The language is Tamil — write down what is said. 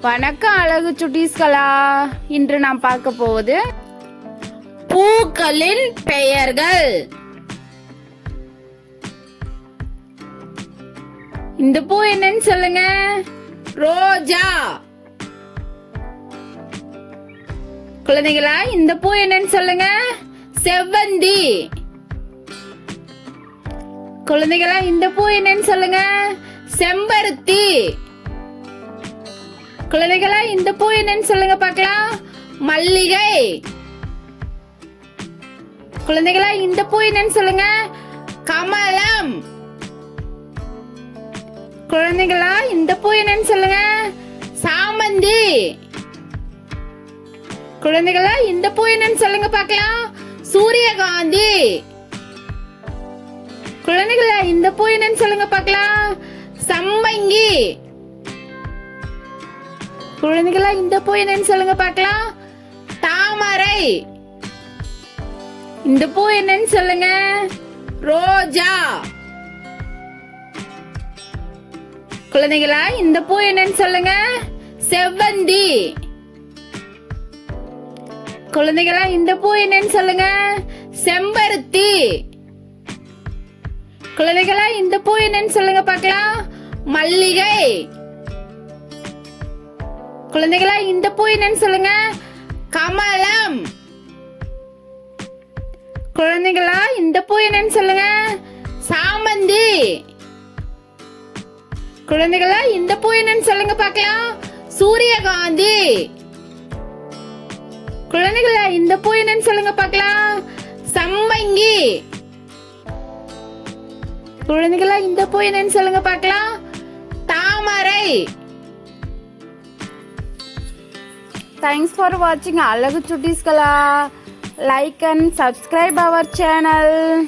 வணக்கம் அழகு சுட்டீஸ்களா. இன்று நாம் பார்க்க போவது பூக்களின் பெயர்கள். இந்த பூ என்னன்னு சொல்லுங்க. ரோஜா. குழந்தைகளா, இந்த பூ என்னன்னு சொல்லுங்க. செவ்வந்தி. குழந்தைகளா, இந்த பூ என்னன்னு சொல்லுங்க. செம்பருத்தி. குழந்தைகளா, இந்த பூ என்னன்னு சொல்லுங்க பார்க்கலாம். மல்லிகை. குழந்தைகளா, இந்த பூ என்னன்னு சொல்லுங்க. கமலம். குழந்தைகளா, இந்த பூ என்னன்னு சொல்லுங்க. சாமந்தி. குழந்தைகளா, இந்த பூ என்னன்னு சொல்லுங்க பார்க்கலாம். சூரியகாந்தி. குழந்தைகளா, இந்த பூ என்னன்னு சொல்லுங்க பார்க்கலாம். சம்பங்கி. குழந்தைகளா, இந்த பூ என்னன்னு சொல்லுங்க பார்க்கலாம். தாமரை. இந்த பூ என்னன்னு சொல்லுங்க. ரோஜா. குழந்தைகளா, இந்த பூ என்னன்னு சொல்லுங்க. செவ்வந்தி. குழந்தைகளா, இந்த பூ என்னன்னு சொல்லுங்க. செம்பருத்தி. குழந்தைகளா, இந்த பூ என்னன்னு சொல்லுங்க பார்க்கலாம். மல்லிகை. குழந்தைகளா, இந்த பூ என்னன்னு சொல்லுங்க. கமலம். குழந்தைகளா, இந்த பூ என்னன்னு சொல்லுங்க. சாமந்தி. குழந்தைகளா, இந்த பூ என்னன்னு சொல்லுங்க பார்க்கலாம். சூரியகாந்தி. குழந்தைகளா, இந்த பூ என்னன்னு சொல்லுங்க பார்க்கலாம். சம்பங்கி. குழந்தைகளா, இந்த பூ என்னன்னு சொல்லுங்க பார்க்கலாம். தாமரை. Thanks for watching Alagu Chuttiskala. Like and subscribe our channel.